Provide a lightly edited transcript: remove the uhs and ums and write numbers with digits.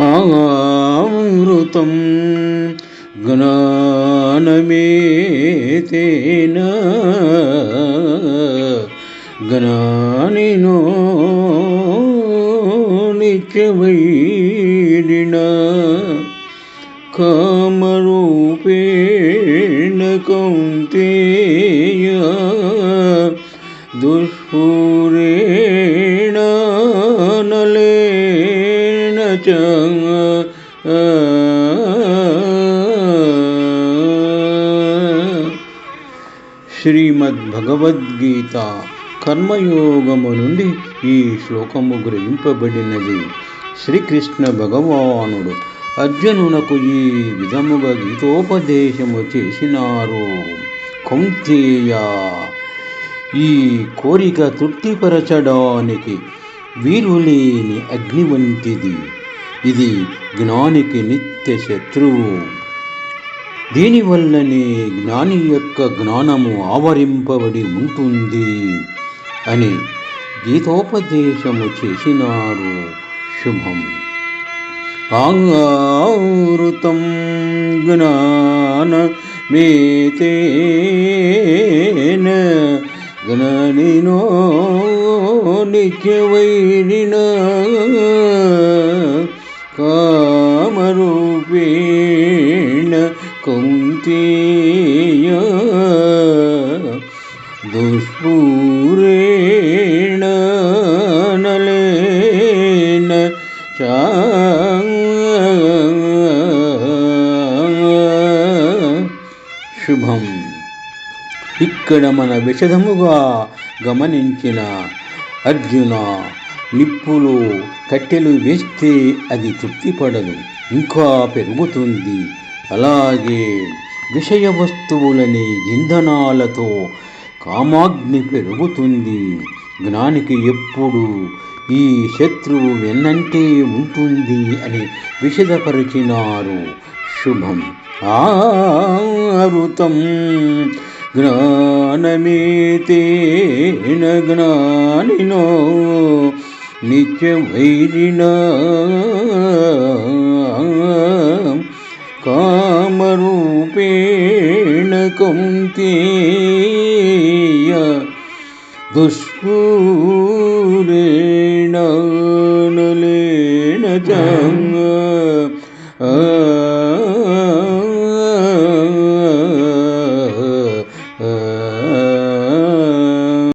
ఆమృతం జ్ఞానమేతేన జ్ఞానినో నిత్యవైరిణ కామరూపేణ కౌంతేయ దుష్పూరేణ నలేన చ శ్రీమద్భగవద్గీత కర్మయోగము నుండి ఈ శ్లోకము గ్రహింపబడినది. శ్రీకృష్ణ భగవానుడు అర్జునునకు ఈ విధముగా గీతోపదేశము చేసినారు. కౌంతేయ, ఈ కోరిక తృప్తిపరచడానికి వీరులేని అగ్ని వంటిది. ఇది జ్ఞానికి నిత్య శత్రువు. దీనివల్లనే జ్ఞాని యొక్క జ్ఞానము ఆవరింపబడి ఉంటుంది అని గీతోపదేశము చేసినారు. శుభం. ఆవృతం జ్ఞానమేతేన జ్ఞానినో నిత్యవైరిణ కామరూపేణ కౌంతేయ దుష్పూరేణ నలేన చ శుభం. ఇక్కడ మన విశదముగా గమనించిన అర్జున, నిప్పులో కట్టెలు వేస్తే అది తృప్తిపడదు, ఇంకా పెరుగుతుంది. అలాగే విషయ వస్తువులని ఇంధనాలతో కామాగ్ని పెరుగుతుంది. జ్ఞానికి ఎప్పుడు ఈ శత్రువు వెన్నంటే ఉంటుంది అని విశదపరిచినారు. శుభం. ఆవృతం జ్ఞానమేతేన జ్ఞానినో నిత్యవైరిణ కామరూపేణ కౌంతేయ దుష్పూరేణ నలేన చ